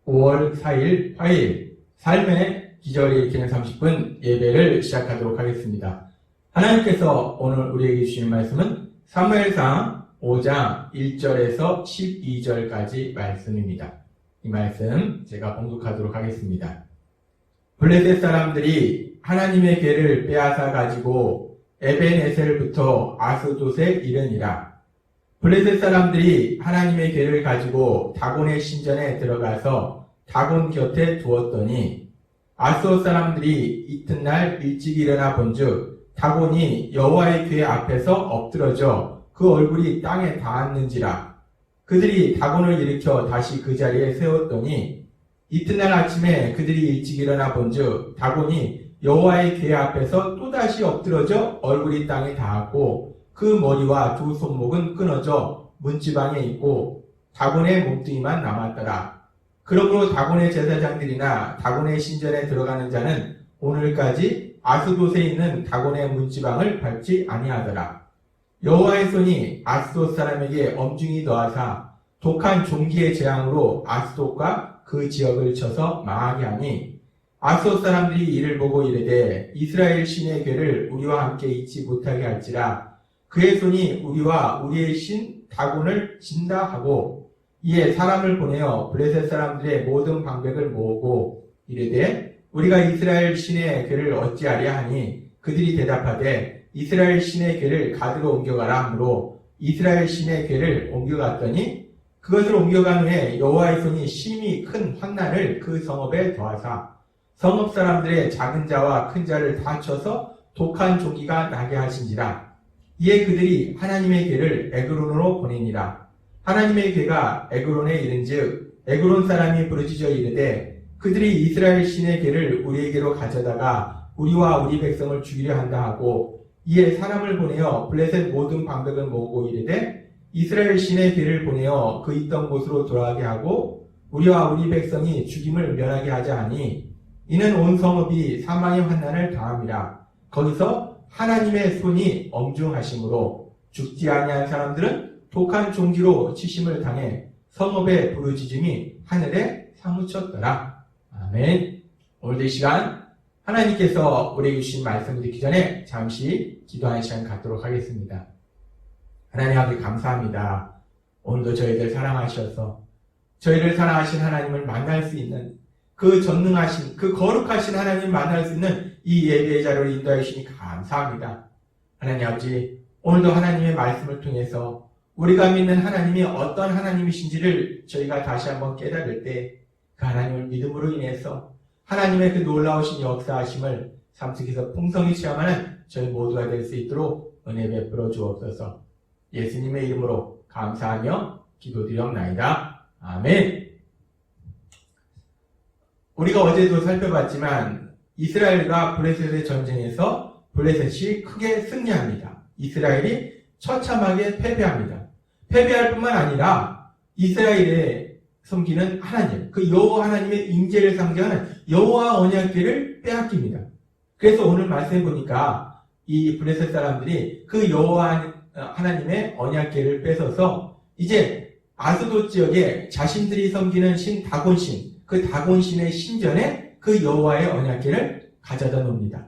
5월 4일 화요일 삶의 기적을 일으키는 30분 예배를 시작하도록 하겠습니다. 하나님께서 오늘 우리에게 주신 말씀은 사무엘상 5장 1절에서 12절까지 말씀입니다. 이 말씀 제가 봉독하도록 하겠습니다. 블레셋 사람들이 하나님의 궤를 빼앗아 가지고 에벤에셀부터 아스돗에 이르니라. 블레셋 사람들이 하나님의 궤를 가지고 다곤의 신전에 들어가서 다곤 곁에 두었더니 아스돗 사람들이 이튿날 일찍 일어나 본즉 다곤이 여호와의 궤 앞에서 엎드러져 그 얼굴이 땅에 닿았는지라. 그들이 다곤을 일으켜 다시 그 자리에 세웠더니 이튿날 아침에 그들이 일찍 일어나 본즉 다곤이 여호와의 궤 앞에서 또다시 엎드러져 얼굴이 땅에 닿았고 그 머리와 두 손목은 끊어져 문지방에 있고 다곤의 몸뚱이만 남았더라. 그러므로 다곤의 제사장들이나 다곤의 신전에 들어가는 자는 오늘까지 아스돗에 있는 다곤의 문지방을 밟지 아니하더라. 여호와의 손이 아스돗 사람에게 엄중히 더하사 독한 종기의 재앙으로 아스돗과 그 지역을 쳐서 망하게 하니 아스돗 사람들이 이를 보고 이르되 이스라엘 신의 궤를 우리와 함께 잊지 못하게 할지라. 그의 손이 우리와 우리의 신 다곤을 진다 하고 이에 사람을 보내어 블레셋 사람들의 모든 방백을 모으고 이르되 우리가 이스라엘 신의 궤를 어찌하랴 하니 그들이 대답하되 이스라엘 신의 궤를 가드로 옮겨가라 하므로 이스라엘 신의 궤를 옮겨갔더니 그것을 옮겨간 후에 여호와의 손이 심히 큰 환난을 그 성읍에 더하사 성읍 사람들의 작은 자와 큰 자를 다 쳐서 독한 종기가 나게 하신지라. 이에 그들이 하나님의 궤를 에그론으로 보내니라. 하나님의 궤가 에그론에 이른즉 에그론 사람이 부르짖어 이르되 그들이 이스라엘 신의 궤를 우리에게로 가져다가 우리와 우리 백성을 죽이려 한다 하고 이에 사람을 보내어 블레셋 모든 방백을 모으고 이르되 이스라엘 신의 궤를 보내어 그 있던 곳으로 돌아가게 하고 우리와 우리 백성이 죽임을 면하게 하자 하니 이는 온 성읍이 사망의 환난을 당함이라. 거기서 하나님의 손이 엄중하심으로 죽지 아니한 사람들은 독한 종기로 치심을 당해 성읍의 부르짖음이 하늘에 사무쳤더라. 아멘. 오늘도 이 시간 하나님께서 우리에게 주신 말씀을 듣기 전에 잠시 기도하는 시간 갖도록 하겠습니다. 하나님 아버지 감사합니다. 오늘도 저희들 사랑하셔서 저희를 사랑하신 하나님을 만날 수 있는 그 전능하신 그 거룩하신 하나님 만날 수 있는 이 예배의 자리를 인도해 주시니 감사합니다. 하나님 아버지 오늘도 하나님의 말씀을 통해서 우리가 믿는 하나님이 어떤 하나님이신지를 저희가 다시 한번 깨달을 때 그 하나님을 믿음으로 인해서 하나님의 그 놀라우신 역사하심을 삶 속에서 풍성히 체험하는 저희 모두가 될 수 있도록 은혜 베풀어 주옵소서. 예수님의 이름으로 감사하며 기도드리옵나이다. 아멘. 우리가 어제도 살펴봤지만 이스라엘과 블레셋의 전쟁에서 블레셋이 크게 승리합니다. 이스라엘이 처참하게 패배합니다. 패배할 뿐만 아니라 이스라엘의 섬기는 하나님, 그 여호와 하나님의 임재를 상징하는 여호와 언약궤를 빼앗깁니다. 그래서 오늘 말씀해 보니까 이 블레셋 사람들이 그 여호와 하나님의 언약궤를 뺏어서 이제 아스돗 지역에 자신들이 섬기는 신 다곤신, 그 다곤신의 신전에 그 여호와의 언약궤를 가져다 놓습니다.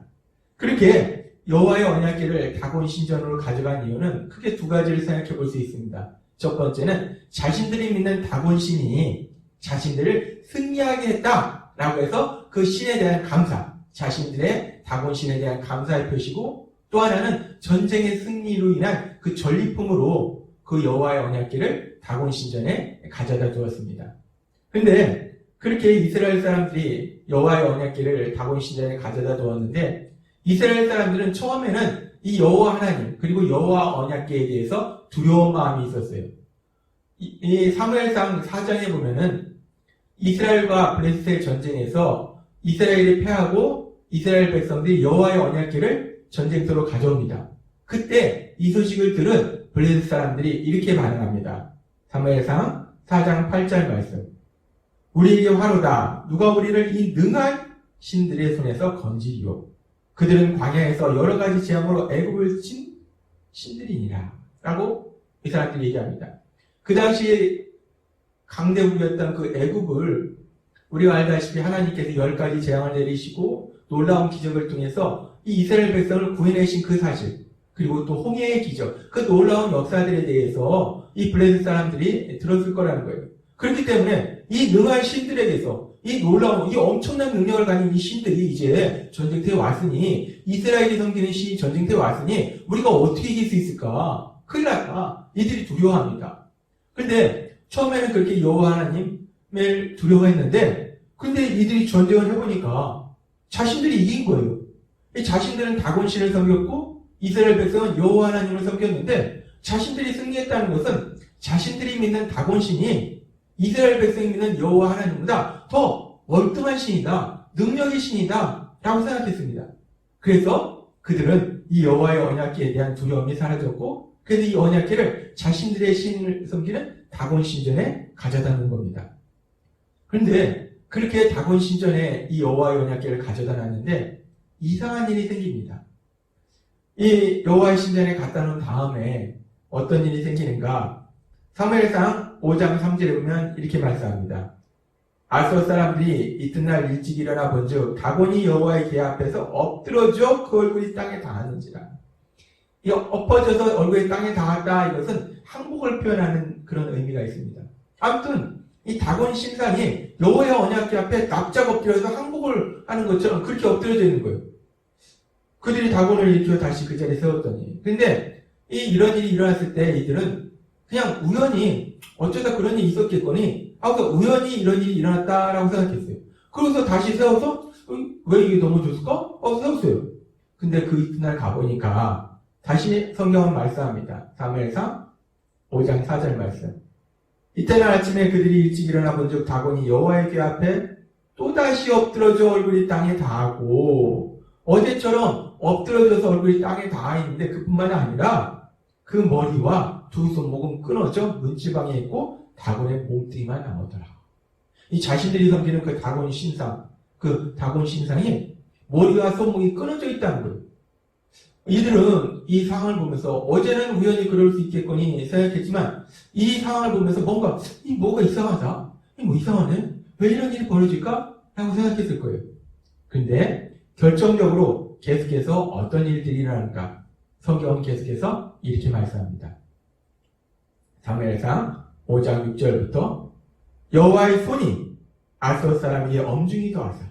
그렇게 여호와의 언약궤를 다곤 신전으로 가져간 이유는 크게 두 가지를 생각해 볼 수 있습니다. 첫 번째는 자신들이 믿는 다곤신이 자신들을 승리하게 했다라고 해서 그 신에 대한 감사, 자신들의 다곤신에 대한 감사의 표시고 또 하나는 전쟁의 승리로 인한 그 전리품으로 그 여호와의 언약궤를 다곤 신전에 가져다 두었습니다. 근데 그렇게 이스라엘 사람들이 여호와의 언약궤를 다곤 신전에 가져다 두었는데 이스라엘 사람들은 처음에는 이 여호와 하나님 그리고 여호와 언약궤에 대해서 두려운 마음이 있었어요. 이 사무엘상 4장에 보면은 이스라엘과 블레셋의 전쟁에서 이스라엘이 패하고 이스라엘 백성들이 여호와의 언약궤를 전쟁터로 가져옵니다. 그때 이 소식을 들은 블레셋 사람들이 이렇게 반응합니다. 사무엘상 4장 8절 말씀. 우리에게 화로다. 누가 우리를 이 능한 신들의 손에서 건지리요. 그들은 광야에서 여러 가지 재앙으로 애굽을 친 신들이니라. 라고 이 사람들이 얘기합니다. 그 당시 강대국이었던 그 애굽을 우리가 알다시피 하나님께서 10가지 재앙을 내리시고 놀라운 기적을 통해서 이 이스라엘 백성을 구해내신 그 사실, 그리고 또 홍해의 기적, 그 놀라운 역사들에 대해서 이 블레셋 사람들이 들었을 거라는 거예요. 그렇기 때문에 이 능한 신들에게서 이 놀라운, 이 엄청난 능력을 가진 이 신들이 이제 전쟁터에 왔으니, 이스라엘이 섬기는 신이 전쟁터에 왔으니 우리가 어떻게 이길 수 있을까? 큰일 났다. 이들이 두려워합니다. 근데 처음에는 그렇게 여호와 하나님을 두려워했는데, 근데 이들이 전쟁을 해보니까 자신들이 이긴 거예요. 자신들은 다곤신을 섬겼고 이스라엘 백성은 여호와 하나님을 섬겼는데, 자신들이 승리했다는 것은 자신들이 믿는 다곤신이 이스라엘 백성이 믿는 여호와 하나님보다 더 월등한 신이다, 능력의 신이다 라고 생각했습니다. 그래서 그들은 이 여호와의 언약궤에 대한 두려움이 사라졌고, 그래서 이 언약궤를 자신들의 신을 섬기는 다곤 신전에 가져다 놓은 겁니다. 그런데 그렇게 다곤 신전에 이 여호와의 언약궤를 가져다 놨는데 이상한 일이 생깁니다. 이 여호와의 신전에 갖다 놓은 다음에 어떤 일이 생기는가? 사무엘상 5장 3절에 보면 이렇게 말씀합니다. 아스돗 사람들이 이튿날 일찍 일어나 본즉 다곤이 여호와의 궤 앞에서 엎드러져 그 얼굴이 땅에 닿았는지라. 이 엎어져서 얼굴이 땅에 닿았다, 이것은 항복을 표현하는 그런 의미가 있습니다. 아무튼 이 다곤 신상이 여호와의 언약궤 앞에 납작 엎드려서 항복을 하는 것처럼 그렇게 엎드려져 있는 거예요. 그들이 다곤을 일으켜 다시 그 자리에 세웠더니, 근데 이런 일이 일어났을 때 이들은 그냥 우연히 어쩌다 그런 일이 있었겠거니, 그러니까 우연히 이런 일이 일어났다라고 생각했어요. 그래서 다시 세워서 왜 이게 넘어졌을까? 세웠어요. 근데 그 이튿날 가보니까 다시 성경은 말씀합니다. 사무엘상 5장 4절 말씀. 이튿날 아침에 그들이 일찍 일어나 본즉 다곤이 여호와의 궤 앞에 또다시 엎드러져 얼굴이 땅에 닿고, 어제처럼 엎드러져서 얼굴이 땅에 닿아 있는데 그뿐만이 아니라 그 머리와 두 손목은 끊어져 문지방에 있고 다곤의 몸뚱이만 남았더라. 이 자신들이 섬기는 그 다곤 신상, 그 다곤 신상이 머리와 손목이 끊어져 있다는 거예요. 이들은 이 상황을 보면서 어제는 우연히 그럴 수 있겠거니 생각했지만, 이 상황을 보면서 뭐가 이상하다, 뭐 이상하네, 왜 이런 일이 벌어질까? 라고 생각했을 거예요. 근데 결정적으로 계속해서 어떤 일들이 일어나는가? 성경은 계속해서 이렇게 말씀합니다. 사무엘상 5장 6절부터 여호와의 손이 아스돗 사람 위에 엄중히 더하사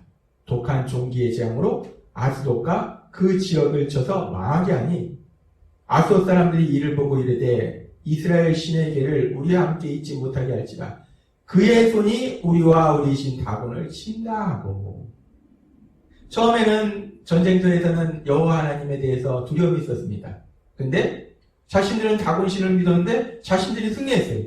독한 종기의 재앙으로 아스돗과 그 지역을 쳐서 망하게 하니, 아스돗 사람들이 이를 보고 이르되 이스라엘 신의 궤를 우리와 함께 잊지 못하게 할지라 그의 손이 우리와 우리 신 다곤을 친다 하고. 처음에는 전쟁터에서는 여호와 하나님에 대해서 두려움이 있었습니다. 근데 자신들은 다곤신을 믿었는데 자신들이 승리했어요.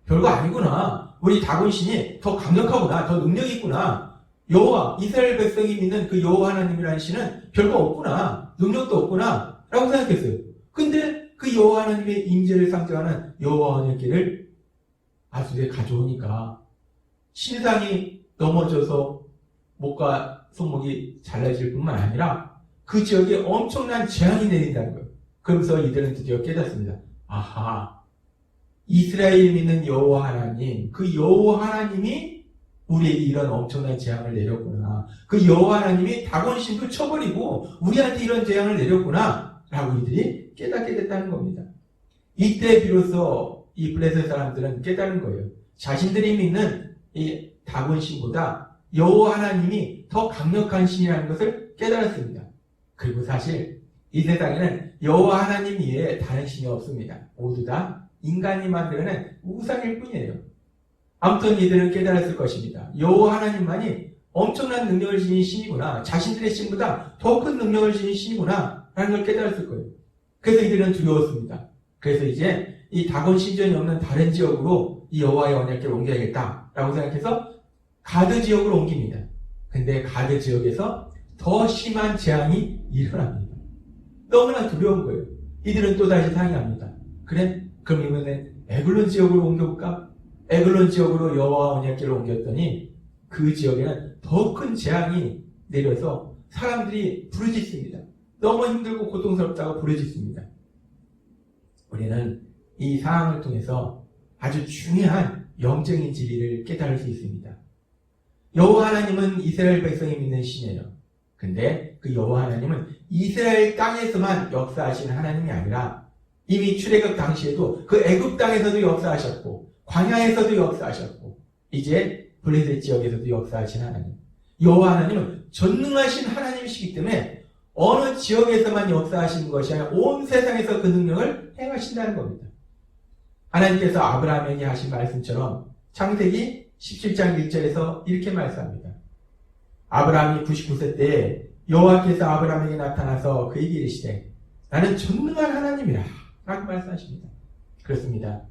별거 아니구나, 우리 다곤신이 더 강력하구나, 더 능력이 있구나, 여호와, 이스라엘 백성이 믿는 그 여호와 하나님이라는 신은 별거 없구나, 능력도 없구나 라고 생각했어요. 근데 그 여호와 하나님의 임재를 상징하는 여호와 언약궤를 아스돗에 가져오니까 신상이 넘어져서 목과 손목이 잘라질 뿐만 아니라 그 지역에 엄청난 재앙이 내린다는 거예요. 그러면서 이들은 드디어 깨닫습니다. 아하, 이스라엘이 믿는 여호와 하나님, 그 여호와 하나님이 우리에게 이런 엄청난 재앙을 내렸구나, 그 여호와 하나님이 다곤신도 쳐버리고 우리한테 이런 재앙을 내렸구나 라고 이들이 깨닫게 됐다는 겁니다. 이때 비로소 이 블레셋 사람들은 깨달은 거예요. 자신들이 믿는 이 다곤신보다 여호와 하나님이 더 강력한 신이라는 것을 깨달았습니다. 그리고 사실 이 세상에는 여호와 하나님 이외에 다른 신이 없습니다. 모두 다 인간이 만들어낸 우상일 뿐이에요. 아무튼 이들은 깨달았을 것입니다. 여호와 하나님만이 엄청난 능력을 지닌 신이구나, 자신들의 신보다 더 큰 능력을 지닌 신이구나 라는 걸 깨달았을 거예요. 그래서 이들은 두려웠습니다. 그래서 이제 이 다곤 신전이 없는 다른 지역으로 이 여호와의 언약궤를 옮겨야겠다라고 생각해서 가드 지역으로 옮깁니다. 근데 가드 지역에서 더 심한 재앙이 일어납니다. 너무나 두려운 거예요. 이들은 또다시 상의합니다. 그래? 그럼 이번엔 에글론 지역으로 옮겨볼까? 에글론 지역으로 여호와 언약궤를 옮겼더니 그 지역에는 더 큰 재앙이 내려서 사람들이 부르짖습니다. 너무 힘들고 고통스럽다고 부르짖습니다. 우리는 이 상황을 통해서 아주 중요한 영적인 진리를 깨달을 수 있습니다. 여호와 하나님은 이스라엘 백성이 믿는 신이에요. 근데 그 여호와 하나님은 이스라엘 땅에서만 역사하시는 하나님이 아니라 이미 출애굽 당시에도 그 애굽 땅에서도 역사하셨고 광야에서도 역사하셨고 이제 블레셋 지역에서도 역사하신 하나님. 여호와 하나님은 전능하신 하나님이시기 때문에 어느 지역에서만 역사하시는 것이 아니라 온 세상에서 그 능력을 행하신다는 겁니다. 하나님께서 아브라함에게 하신 말씀처럼 창세기 17장 1절에서 이렇게 말씀합니다. 아브라함이 99세 때에 여호와께서 아브라함에게 나타나서 그에게 이르시되 나는 전능한 하나님이라 라고 말씀하십니다. 그렇습니다.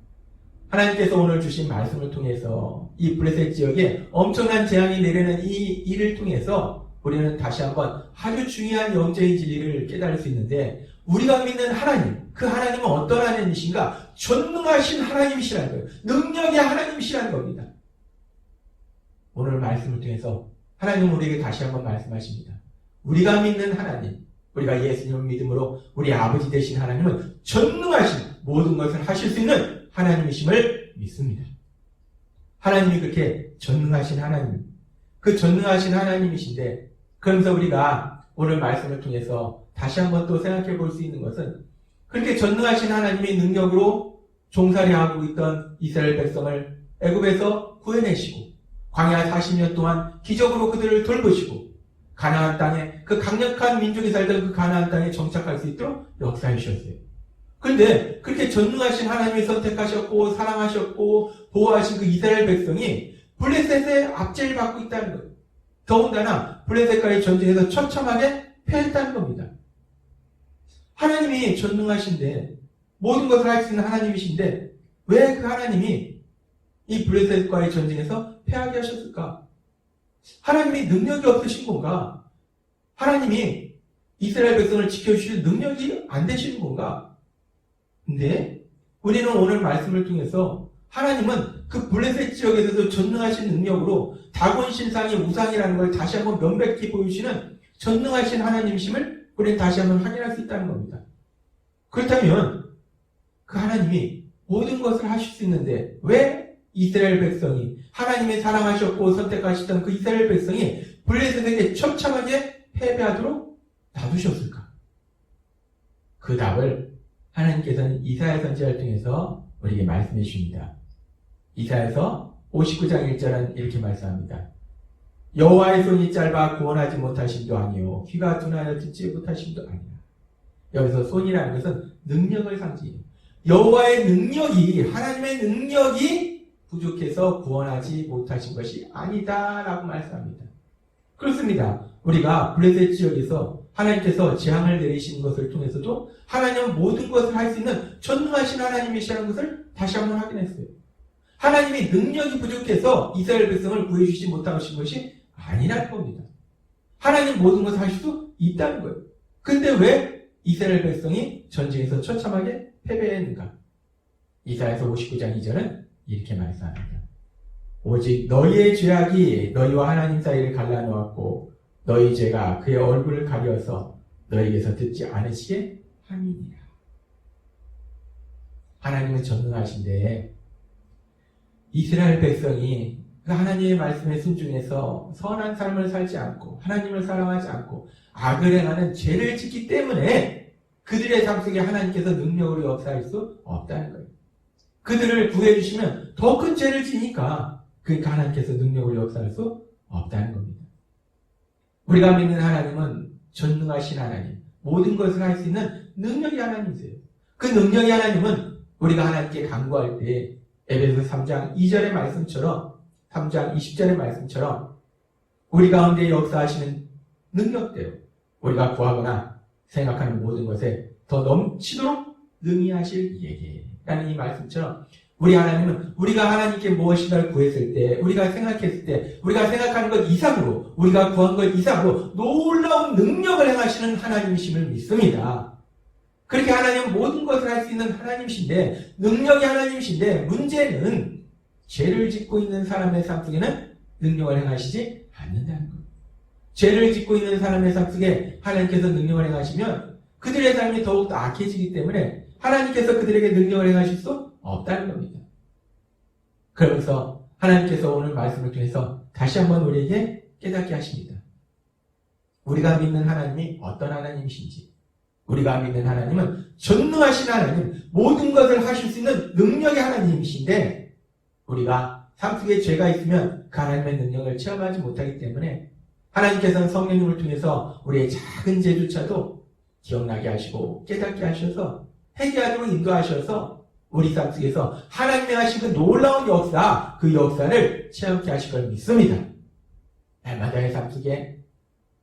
하나님께서 오늘 주신 말씀을 통해서 이 블레셋 지역에 엄청난 재앙이 내리는 이 일을 통해서 우리는 다시 한번 아주 중요한 영적인 진리를 깨달을 수 있는데 우리가 믿는 하나님, 그 하나님은 어떤 하나님이신가? 전능하신 하나님이시라는 거예요. 능력의 하나님이시라는 겁니다. 오늘 말씀을 통해서 하나님은 우리에게 다시 한번 말씀하십니다. 우리가 믿는 하나님, 우리가 예수님을 믿음으로 우리 아버지 되신 하나님은 전능하신 모든 것을 하실 수 있는 하나님이심을 믿습니다. 하나님이 그렇게 전능하신 하나님, 그 전능하신 하나님이신데 그러면서 우리가 오늘 말씀을 통해서 다시 한번 또 생각해 볼 수 있는 것은 그렇게 전능하신 하나님의 능력으로 종살이하고 있던 이스라엘 백성을 애굽에서 구해내시고 광야 40년 동안 기적으로 그들을 돌보시고 가나안 땅에 그 강력한 민족이 살던 그 가나안 땅에 정착할 수 있도록 역사해 주셨어요. 그런데 그렇게 전능하신 하나님이 선택하셨고 사랑하셨고 보호하신 그 이스라엘 백성이 블레셋의 압제를 받고 있다는 거예요. 더군다나 블레셋과의 전쟁에서 처참하게 패했다는 겁니다. 하나님이 전능하신데 모든 것을 할 수 있는 하나님이신데 왜 그 하나님이 이 블레셋과의 전쟁에서 패하게 하셨을까? 하나님이 능력이 없으신 건가? 하나님이 이스라엘 백성을 지켜주실 능력이 안 되시는 건가? 근데 우리는 오늘 말씀을 통해서 하나님은 그 블레셋 지역에서도 전능하신 능력으로 다곤 신상의 우상이라는 걸 다시 한번 명백히 보여주시는 전능하신 하나님이심을 우리는 다시 한번 확인할 수 있다는 겁니다. 그렇다면 그 하나님이 모든 것을 하실 수 있는데 왜 이스라엘 백성이 하나님이 사랑하셨고 선택하시던 그 이스라엘 백성이 블레셋에게 처참하게 패배하도록 놔두셨을까? 그 답을 하나님께서는 이사야 선지자를 통해서 우리에게 말씀해 주십니다. 이사야서 59장 1절은 이렇게 말씀합니다. 여호와의 손이 짧아 구원하지 못하심도 아니요 귀가 둔하여 듣지 못하심도 아니라. 여기서 손이라는 것은 능력을 상징해요. 여호와의 능력이 하나님의 능력이 부족해서 구원하지 못하신 것이 아니다라고 말씀합니다. 그렇습니다. 우리가 블레셋 지역에서 하나님께서 재앙을 내리시는 것을 통해서도 하나님은 모든 것을 할 수 있는 전능하신 하나님이시라는 것을 다시 한번 확인했어요. 하나님이 능력이 부족해서 이스라엘 백성을 구해주지 못하신 것이 아니라는 겁니다. 하나님 모든 것을 하실 수 있다는 거예요. 근데 왜 이스라엘 백성이 전쟁에서 처참하게 패배했는가? 이사야서 59장 2절은 이렇게 말씀합니다. 오직 너희의 죄악이 너희와 하나님 사이를 갈라놓았고 너희 죄가 그의 얼굴을 가려서 너희에게서 듣지 않으시게 함이니라. 하나님은 전능하신데 이스라엘 백성이 그 하나님의 말씀에 순종해서 선한 삶을 살지 않고 하나님을 사랑하지 않고 악을 행하는 죄를 짓기 때문에 그들의 삶 속에 하나님께서 능력으로 역사할 수 없다는 거예요. 그들을 구해주시면 더 큰 죄를 지니까 그러니까 하나님께서 능력으로 역사할 수 없다는 겁니다. 우리가 믿는 하나님은 전능하신 하나님, 모든 것을 할 수 있는 능력의 하나님이세요. 그 능력의 하나님은 우리가 하나님께 간구할 때 에베소 3장 2절의 말씀처럼 3장 20절의 말씀처럼 우리 가운데 역사하시는 능력대로 우리가 구하거나 생각하는 모든 것에 더 넘치도록 능히 하실 이에게 라는 이 말씀처럼 우리 하나님은 우리가 하나님께 무엇인가를 구했을 때 우리가 생각했을 때 우리가 생각하는 것 이상으로 우리가 구한 것 이상으로 놀라운 능력을 행하시는 하나님이심을 믿습니다. 그렇게 하나님은 모든 것을 할 수 있는 하나님이신데 능력이 하나님이신데 문제는 죄를 짓고 있는 사람의 삶 속에는 능력을 행하시지 않는다는 것. 죄를 짓고 있는 사람의 삶 속에 하나님께서 능력을 행하시면 그들의 삶이 더욱 악해지기 때문에 하나님께서 그들에게 능력을 행하실 수 없다는 겁니다. 그러면서 하나님께서 오늘 말씀을 통해서 다시 한번 우리에게 깨닫게 하십니다. 우리가 믿는 하나님이 어떤 하나님이신지, 우리가 믿는 하나님은 전능하신 하나님, 모든 것을 하실 수 있는 능력의 하나님이신데, 우리가 삶 속에 죄가 있으면 그 하나님의 능력을 체험하지 못하기 때문에 하나님께서는 성령님을 통해서 우리의 작은 죄조차도 기억나게 하시고 깨닫게 하셔서 회개하도록 인도하셔서 우리 삶 속에서 하나님의 하신 그 놀라운 역사, 그 역사를 체험케 하실 걸 믿습니다. 날마다의 삶 속에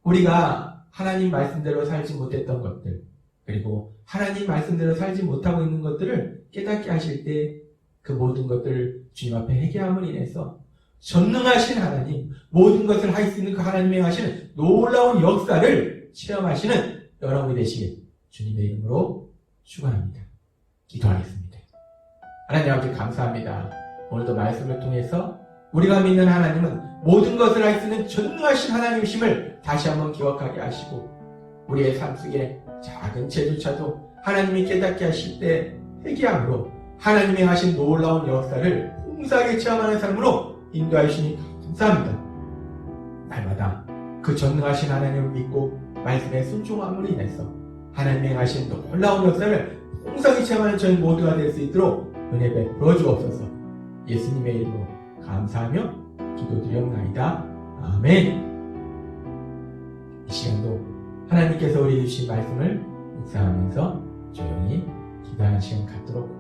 우리가 하나님 말씀대로 살지 못했던 것들, 그리고 하나님 말씀대로 살지 못하고 있는 것들을 깨닫게 하실 때 그 모든 것들을 주님 앞에 회개함을 인해서 전능하신 하나님, 모든 것을 할 수 있는 그 하나님의 하시는 놀라운 역사를 체험하시는 여러분이 되시길 주님의 이름으로 축원합니다. 기도하겠습니다. 하나님 아버지 감사합니다. 오늘도 말씀을 통해서 우리가 믿는 하나님은 모든 것을 할 수 있는 전능하신 하나님이심을 다시 한번 기억하게 하시고 우리의 삶 속에 작은 죄조차도 하나님이 깨닫게 하실 때 회개함으로 하나님이 하신 놀라운 역사를 풍성하게 체험하는 삶으로 인도해 주시니 감사합니다. 날마다 그 전능하신 하나님을 믿고 말씀에 순종함으로 인해서 하나님이 하신 놀라운 역사를 풍성히 체험하는 저희 모두가 될 수 있도록 은혜 베풀어 주옵소서. 예수님의 이름으로 감사하며 기도드리옵나이다. 아멘. 이 시간도 하나님께서 우리에게 주신 말씀을 묵상하면서 조용히 기도하는 시간 갖도록